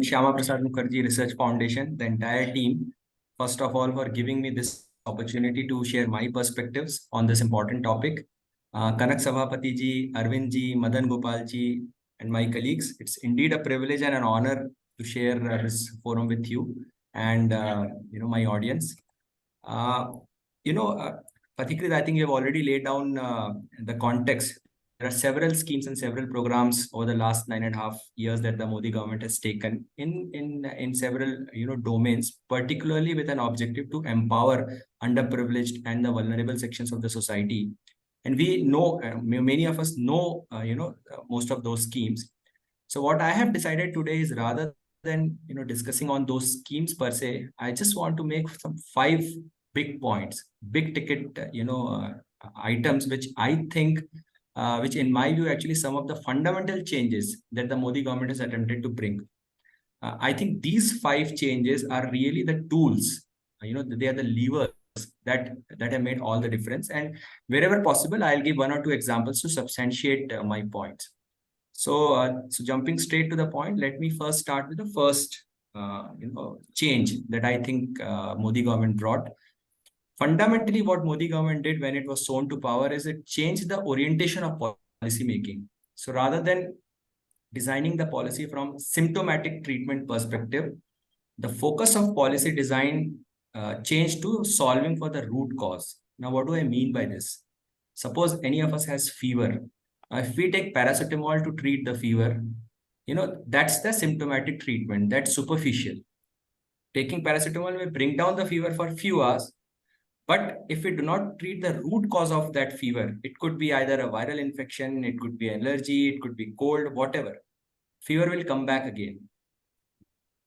and Shyama Prasad Mukherjee Research Foundation, the entire team, first of all, for giving me this opportunity to share my perspectives on this important topic. Kanak Sabhapati ji, Arvind ji, Madan Gopal ji, and my colleagues, it's indeed a privilege and an honor to share this forum with you and my audience. Uh, you know, uh, Pathikrit, I think you have already laid down the context. There are several schemes and several programs over the last 9.5 years that the Modi government has taken in several domains, particularly with an objective to empower underprivileged and the vulnerable sections of the society. And we know, many of us know, most of those schemes. So what I have decided today is, rather than discussing on those schemes per se, I just want to make some 5 big points, big ticket items, which I think which in my view actually some of the fundamental changes that the Modi government has attempted to bring. I think these 5 changes are really the tools, they are the levers that have made all the difference. And wherever possible, I'll give 1 or 2 examples to substantiate my points. So jumping straight to the point, let me first start with the first change that I think Modi government brought. Fundamentally, what Modi government did when it was sworn to power is it changed the orientation of policy making. So rather than designing the policy from symptomatic treatment perspective, the focus of policy design changed to solving for the root cause. Now, what do I mean by this? Suppose any of us has fever. If we take paracetamol to treat the fever, that's the symptomatic treatment. That's superficial. Taking paracetamol may bring down the fever for a few hours, but if we do not treat the root cause of that fever, it could be either a viral infection, it could be allergy, it could be cold, whatever. Fever will come back again.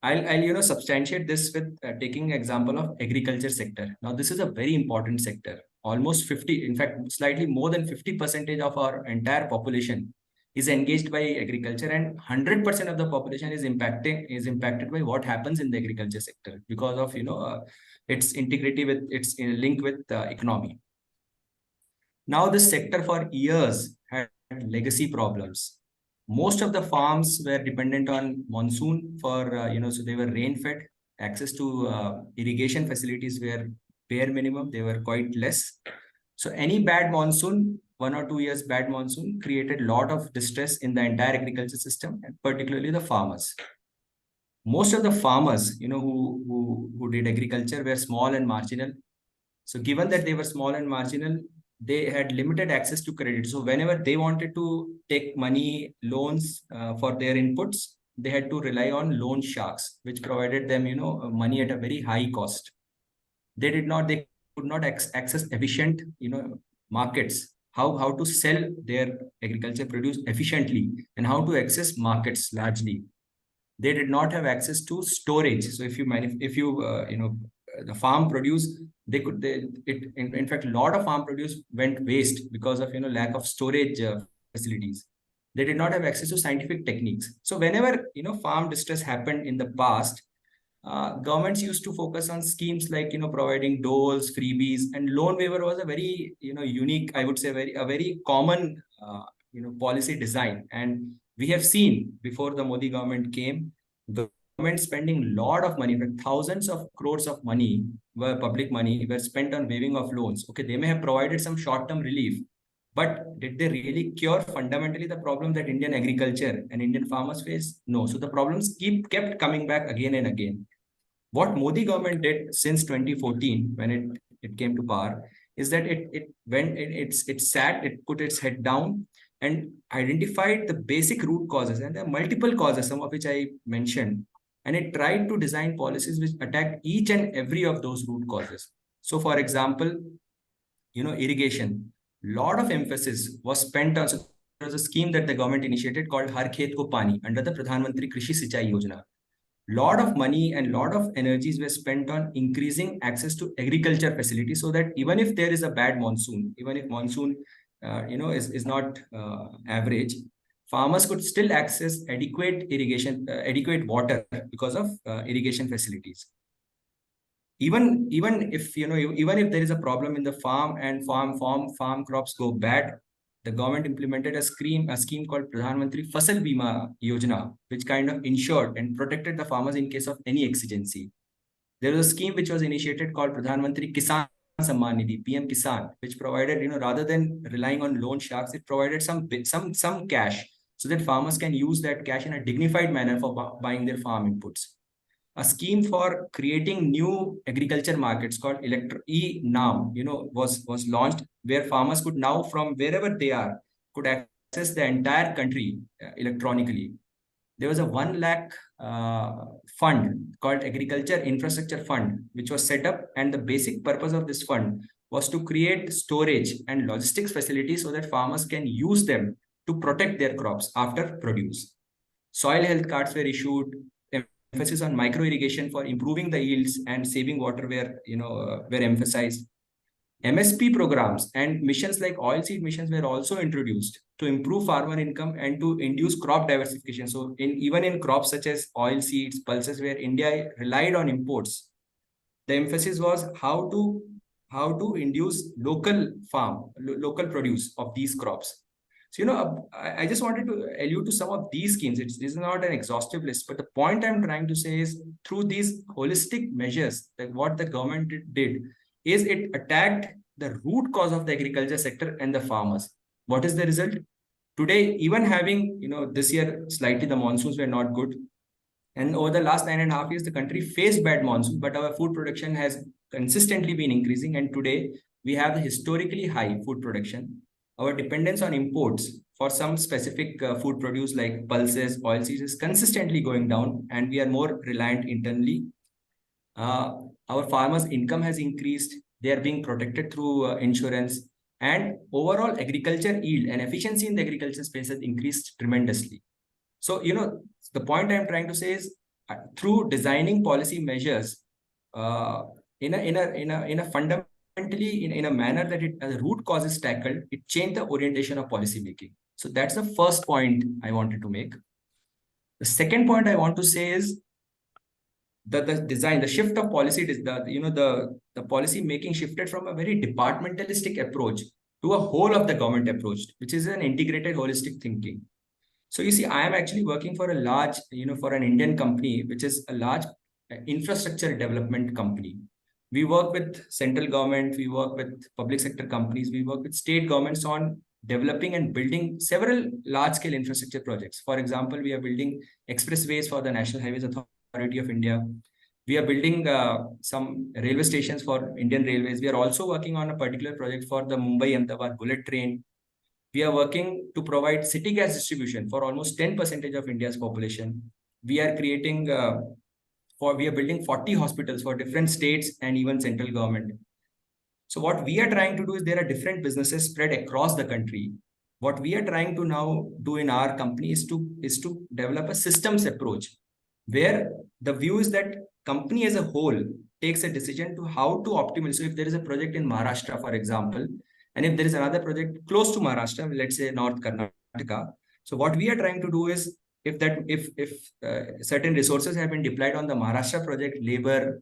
I'll substantiate this with taking example of agriculture sector. Now, this is a very important sector. Almost 50, in fact, slightly more than 50% of our entire population is engaged by agriculture, and 100% of the population is impacted by what happens in the agriculture sector because of its integrity with its link with economy. Now, this sector for years had legacy problems. Most of the farms were dependent on monsoon for so they were rain fed. Access to irrigation facilities were bare minimum. They were quite less. So any bad monsoon, 1 or 2 years bad monsoon, created a lot of distress in the entire agriculture system, and particularly the farmers. Most of the farmers, who did agriculture were small and marginal. So given that they were small and marginal, they had limited access to credit. So whenever they wanted to take money, loans for their inputs, they had to rely on loan sharks, which provided them, money at a very high cost. They could not access efficient, markets, how to sell their agriculture produce efficiently and how to access markets largely. They did not have access to storage. So if the farm produce, in fact, a lot of farm produce went waste because of lack of storage facilities. They did not have access to scientific techniques. So whenever farm distress happened in the past, governments used to focus on schemes like providing doles, freebies, and loan waiver was a very unique, I would say, a very common policy design. And we have seen before the Modi government came, the government spending a lot of money, thousands of crores of money, public money, were spent on waiving of loans. Okay, they may have provided some short-term relief, but did they really cure fundamentally the problem that Indian agriculture and Indian farmers face? No. So the problems kept coming back again and again. What Modi government did since 2014, when it came to power, is that it put its head down and identified the basic root causes, and there are multiple causes, some of which I mentioned, and it tried to design policies which attack each and every of those root causes. So, for example, irrigation, lot of emphasis was spent on. So there was a scheme that the government initiated called Har Khet Ko Pani under the Pradhan Mantri Krishi Sinchai Yojana. Lot of money and lot of energies were spent on increasing access to agriculture facilities, so that even if there is a bad monsoon, even if monsoon is not average, farmers could still access adequate irrigation, adequate water because of irrigation facilities. Even if there is a problem in the farm and farm crops go bad, the government implemented a scheme called Pradhan Mantri Fasal Bima Yojana, which kind of ensured and protected the farmers in case of any exigency. There was a scheme which was initiated called Pradhan Mantri Kisan Samman Nidhi, PM Kisan, which provided, rather than relying on loan sharks, it provided some cash so that farmers can use that cash in a dignified manner for buying their farm inputs. A scheme for creating new agriculture markets called e-NAM, was launched, where farmers could now, from wherever they are, could access the entire country electronically. There was a 1 lakh fund called Agriculture Infrastructure Fund, which was set up, and the basic purpose of this fund was to create storage and logistics facilities so that farmers can use them to protect their crops after produce. Soil health cards were issued. Emphasis on micro irrigation for improving the yields and saving water were emphasized. MSP programs and missions like oilseed missions were also introduced to improve farmer income and to induce crop diversification. So even in crops such as oilseeds, pulses, where India relied on imports, the emphasis was how to induce local produce of these crops. So, I just wanted to allude to some of these schemes. This is not an exhaustive list, but the point I'm trying to say is through these holistic measures, that what the government did is it attacked the root cause of the agriculture sector and the farmers. What is the result? Today, even having, this year, slightly the monsoons were not good. And over the last 9.5 years, the country faced bad monsoon, but our food production has consistently been increasing. And today, we have the historically high food production. Our dependence on imports for some specific food produce like pulses, oilseeds is consistently going down, and we are more reliant internally. Our farmers' income has increased. They are being protected through insurance, and overall agriculture yield and efficiency in the agriculture space has increased tremendously. So, the point I'm trying to say is through designing policy measures in a fundamental in a manner that the root cause is tackled, it changed the orientation of policy making. So that's the first point I wanted to make. The second point I want to say is that the shift of policy, the policy making shifted from a very departmentalistic approach to a whole of the government approach, which is an integrated holistic thinking. So you see, I am actually working for a large, for an Indian company, which is a large infrastructure development company. We work with central government, we work with public sector companies, we work with state governments on developing and building several large-scale infrastructure projects. For example, we are building expressways for the National Highways Authority of India. We are building some railway stations for Indian Railways. We are also working on a particular project for the Mumbai-Ahmedabad bullet train. We are working to provide city gas distribution for almost 10% of India's population. We are creating we are building 40 hospitals for different states and even central government. So what we are trying to do is there are different businesses spread across the country. What we are trying to now do in our company is to develop a systems approach where the view is that company as a whole takes a decision to how to optimize. So if there is a project in Maharashtra, for example, and if there is another project close to Maharashtra, let's say North Karnataka. So what we are trying to do is if certain resources have been deployed on the Maharashtra project, labor,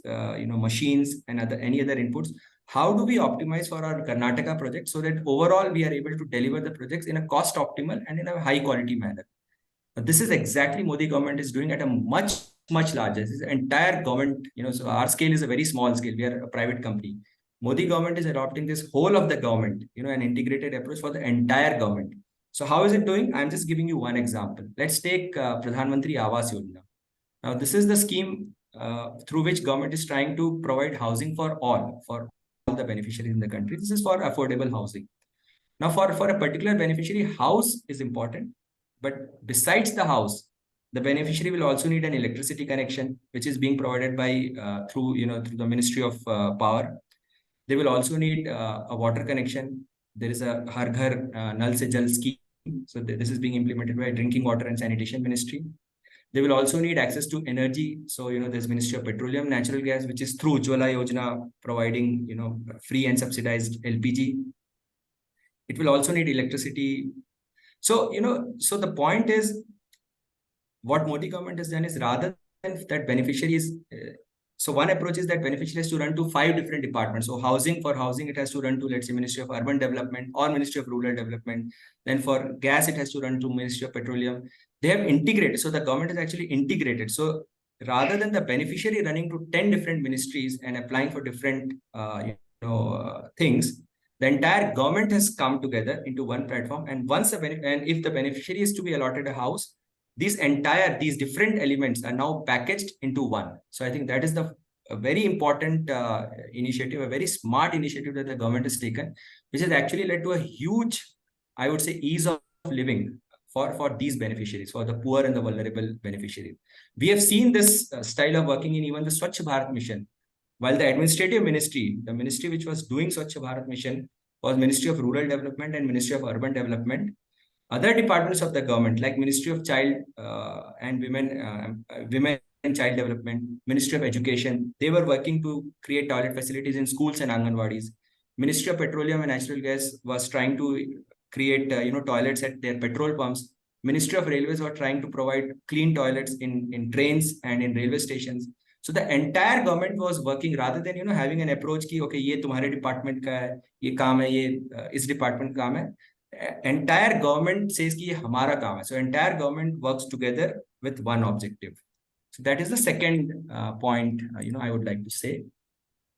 machines and any other inputs, how do we optimize for our Karnataka project so that overall we are able to deliver the projects in a cost optimal and in a high quality manner. This is exactly Modi government is doing at a much larger. This is entire government, so our scale is a very small scale. We are a private company. Modi government is adopting this whole of the government, an integrated approach for the entire government. So how is it doing? I'm just giving you one example. Let's take Pradhan Mantri Awas Yojana. Now, this is the scheme through which government is trying to provide housing for all the beneficiaries in the country. This is for affordable housing. Now, for a particular beneficiary, house is important. But besides the house, the beneficiary will also need an electricity connection, which is being provided by through the Ministry of Power. They will also need a water connection. There is a Har Ghar Nal Se Jal scheme. So this is being implemented by Drinking Water and Sanitation Ministry. They will also need access to energy. So, there's Ministry of Petroleum, Natural Gas, which is through Ujjwala Yojana, providing, free and subsidized LPG. It will also need electricity. So, so the point is, what Modi government has done is rather than that beneficiary is So one approach is that beneficiary has to run to 5 different departments. So housing, for housing, it has to run to, let's say, Ministry of Urban Development or Ministry of Rural Development. Then for gas, it has to run to Ministry of Petroleum. They have integrated. So the government is actually integrated. So rather than the beneficiary running to 10 different ministries and applying for different things, the entire government has come together into one platform. And once and if the beneficiary is to be allotted a house, these different elements are now packaged into one. So I think that is a very important initiative, a very smart initiative that the government has taken, which has actually led to a huge, I would say, ease of living for these beneficiaries, for the poor and the vulnerable beneficiaries. We have seen this style of working in even the Swachh Bharat mission. While the administrative ministry, the ministry which was doing Swachh Bharat mission was Ministry of Rural Development and Ministry of Urban Development. Other departments of the government, like Ministry of Child and Women and Child Development, Ministry of Education, they were working to create toilet facilities in schools and Anganwadis. Ministry of Petroleum and Natural Gas was trying to create toilets at their petrol pumps. Ministry of Railways were trying to provide clean toilets in trains and in railway stations. So the entire government was working, rather than having an approach ki okay, ये तुम्हारे department का है, ये काम है, ये इस department का काम है. Entire government says कि ये हमारा काम है. So entire government works together with one objective. So that is the second point I would like to say.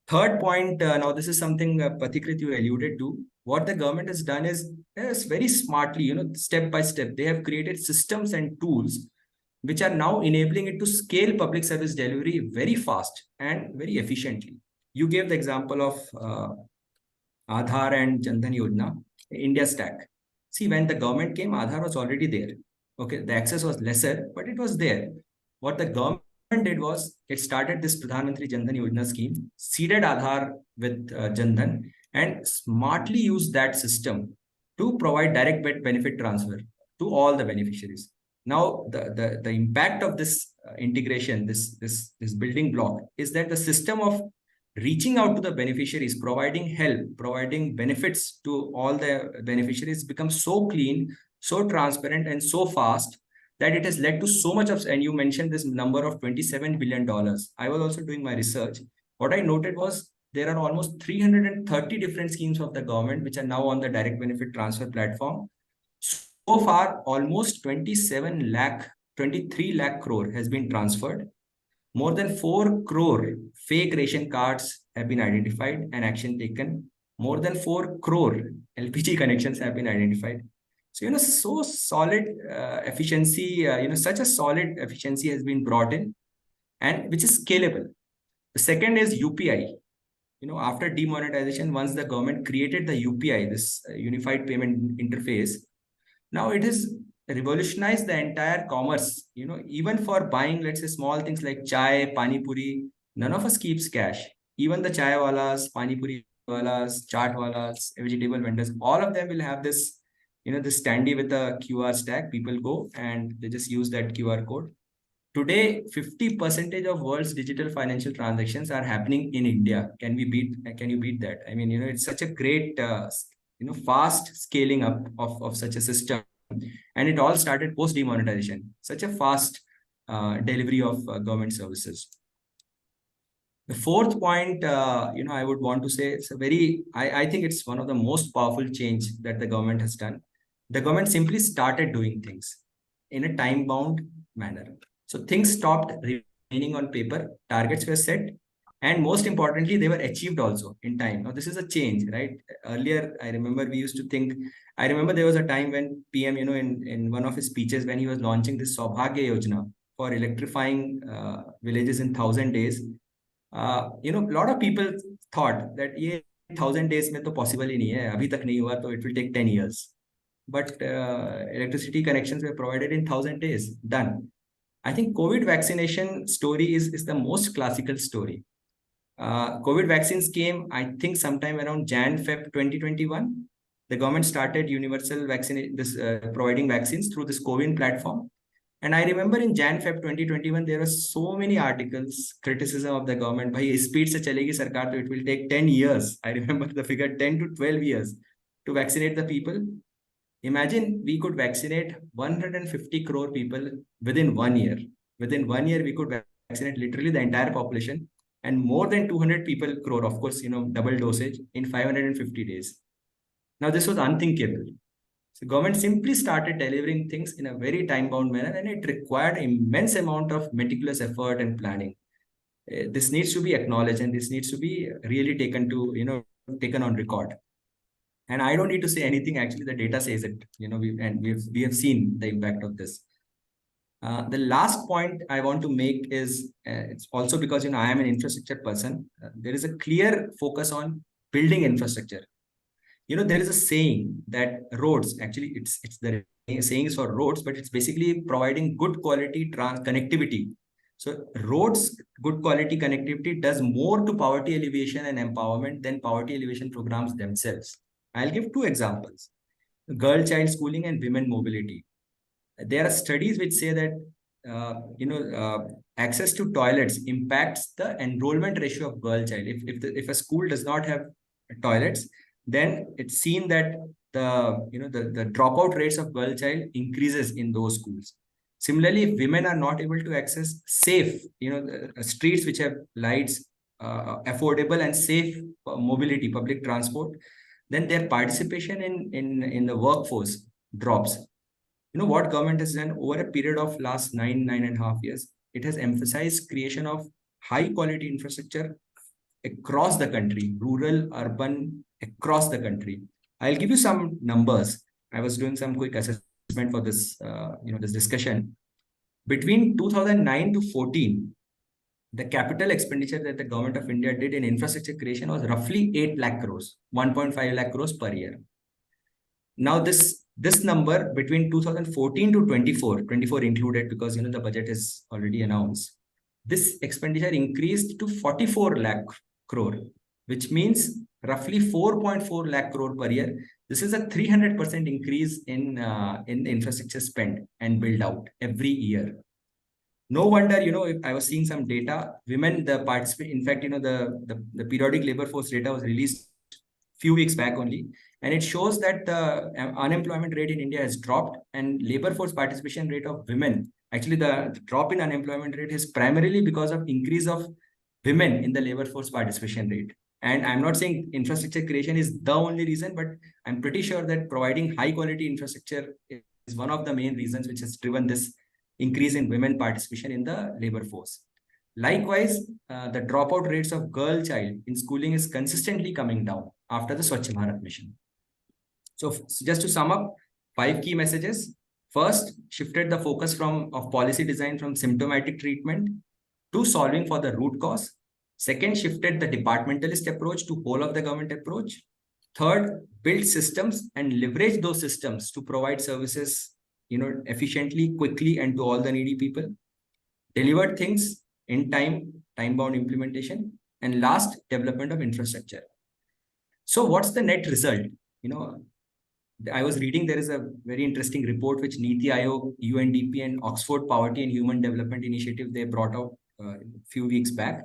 Third point, now this is something Pathikrit you alluded to. What the government has done is very smartly, step by step, they have created systems and tools which are now enabling it to scale public service delivery very fast and very efficiently. You gave the example of Aadhaar and Jan Dhan Yojana, India Stack. See, when the government came, Aadhaar was already there. Okay, the access was lesser, but it was there. What the government did was, it started this Pradhan Mantri Jan Dhan Yojana scheme, seeded Aadhaar with Jan Dhan, and smartly used that system to provide direct benefit transfer to all the beneficiaries. Now, the impact of this integration, this building block, is that the system of reaching out to the beneficiaries, providing help, providing benefits to all the beneficiaries becomes so clean, so transparent, and so fast that it has led to so much of, and you mentioned this number of $27 billion. I was also doing my research. What I noted was there are almost 330 different schemes of the government which are now on the direct benefit transfer platform. So far, almost 23 lakh crore has been transferred. More than 4 crore fake ration cards have been identified and action taken. More than 4 crore LPG connections have been identified. So, so solid efficiency, such a solid efficiency has been brought in, and which is scalable. The second is UPI. After demonetization, once the government created the UPI, this unified payment interface, now it has revolutionized the entire commerce. Even for buying, let's say, small things like chai, pani puri, none of us keeps cash. Even the chai walas, pani puri walas, chaat walas, vegetable vendors, all of them will have this, this standee with a QR stack. People go and they just use that QR code. Today, 50% of world's digital financial transactions are happening in India. Can you beat that? I mean, it's such a great, fast scaling up of such a system. And it all started post demonetization, such a fast delivery of government services. The fourth point, I would want to say, it's I think it's one of the most powerful change that the government has done. The government simply started doing things in a time-bound manner. So things stopped remaining on paper, targets were set, and most importantly, they were achieved also in time. Now, this is a change, right? Earlier, I remember we used to think, I remember there was a time when PM, in one of his speeches, when he was launching this Saubhagya Yojana for electrifying villages in 1,000 days, a lot of people thought that ye 1,000 days mein to possible hi nahi hai, abhi tak nahi hua, so it will take 10 years. But electricity connections were provided in 1,000 days, done. I think COVID vaccination story is the most classical story. COVID vaccines came, I think, sometime around Jan-Feb 2021. The government started universal vaccine, providing vaccines through this COVID platform. And I remember in Jan-Feb 2021, there were so many articles, criticism of the government. Bhai, speed se chalegi sarkar, so it will take 10 years. I remember the figure 10 to 12 years to vaccinate the people. Imagine we could vaccinate 150 crore people within 1 year. Within 1 year, we could vaccinate literally the entire population. and more than 200 people crore, of course, double dosage in 550 days. Now, this was unthinkable. So government simply started delivering things in a very time-bound manner, and it required immense amount of meticulous effort and planning. This needs to be acknowledged, and this needs to be really taken on record. And I don't need to say anything. Actually, the data says it. We have seen the impact of this. The last point I want to make is it's also because I am an infrastructure person. There is a clear focus on building infrastructure. There is a saying that roads, actually it's the saying is for roads, but it's basically providing good quality connectivity. So roads, good quality connectivity does more to poverty alleviation and empowerment than poverty alleviation programs themselves. I'll give two examples: girl child schooling and women mobility. There are studies which say that access to toilets impacts the enrollment ratio of girl child. If a school does not have toilets, then it's seen that the dropout rates of girl child increases in those schools. Similarly, if women are not able to access safe streets which have lights, affordable and safe mobility, public transport, then their participation in the workforce drops. What government has done over a period of last 9.5 years? It has emphasized creation of high quality infrastructure across the country, rural, urban, across the country. I'll give you some numbers. I was doing some quick assessment for this, this discussion. Between 2009 to 14, the capital expenditure that the government of India did in infrastructure creation was roughly 8 lakh crores, 1.5 lakh crores per year. Now, this number between 2014 to 24 included, because the budget is already announced, this expenditure increased to 44 lakh crore, which means roughly 4.4 lakh crore per year. This is a 300% increase in the infrastructure spend and build out every year. No wonder, if I was seeing some data, women, the participate, in fact, the periodic labor force data was released few weeks back only, and it shows that the unemployment rate in India has dropped, and labor force participation rate of women, actually the drop in unemployment rate is primarily because of increase of women in the labor force participation rate. And I'm not saying infrastructure creation is the only reason, but I'm pretty sure that providing high quality infrastructure is one of the main reasons which has driven this increase in women participation in the labor force. Likewise, the dropout rates of girl child in schooling is consistently coming down after the Swachh Bharat mission. So just to sum up, 5 key messages. First, shifted the focus of policy design from symptomatic treatment to solving for the root cause. Second, shifted the departmentalist approach to whole of the government approach. Third, build systems and leverage those systems to provide services efficiently, quickly, and to all the needy people. Delivered things in time-bound implementation. And last, development of infrastructure. So what's the net result? I was reading, there is a very interesting report which Niti Aayog, UNDP, and Oxford Poverty and Human Development Initiative, they brought out a few weeks back.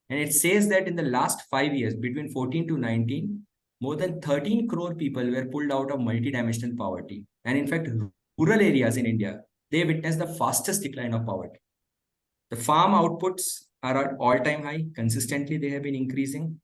And it says that in the last 5 years, between 14 to 19, more than 13 crore people were pulled out of multidimensional poverty. And in fact, rural areas in India, they witnessed the fastest decline of poverty. The farm outputs are at all-time high. Consistently, they have been increasing.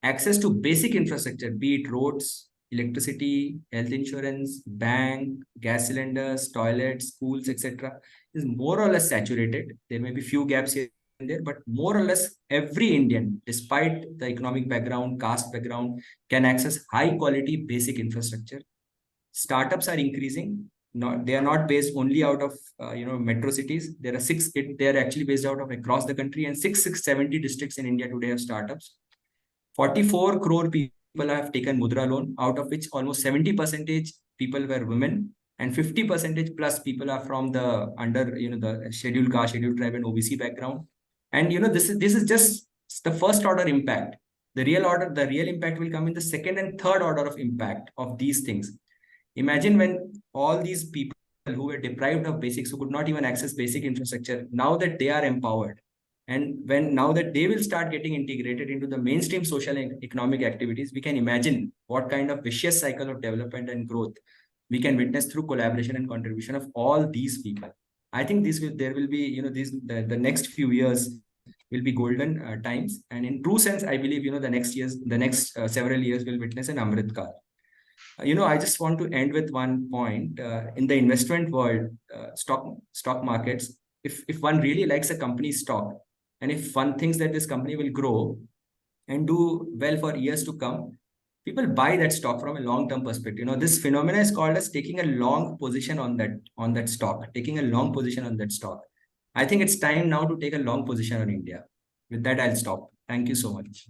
Access to basic infrastructure, be it roads, electricity, health insurance, bank, gas cylinders, toilets, schools, etc., is more or less saturated. There may be few gaps here and there, but more or less every Indian, despite the economic background, caste background, can access high quality basic infrastructure. Startups are increasing. They are not based only out of metro cities. There are 6. They are actually based out of across the country, and 670 districts in India today have startups. 44 crore people have taken Mudra loan, out of which almost 70% people were women, and 50% plus people are from the the scheduled caste, scheduled tribe, and OBC background. And this is just the first order impact. The real impact will come in the second and third order of impact of these things. Imagine when all these people who were deprived of basics, who could not even access basic infrastructure, now that they are empowered, and now that they will start getting integrated into the mainstream social and economic activities, we can imagine what kind of vicious cycle of development and growth we can witness through collaboration and contribution of all these people. I think there will be, the next few years will be golden times. And in true sense, I believe, the next several years will witness an Amrit Kal. I just want to end with one point. In the investment world, stock markets, if one really likes a company's stock, and if one thinks that this company will grow and do well for years to come, people buy that stock from a long-term perspective. This phenomena is called as taking a long position on that stock, taking a long position on that stock. I think it's time now to take a long position on India. With that, I'll stop. Thank you so much.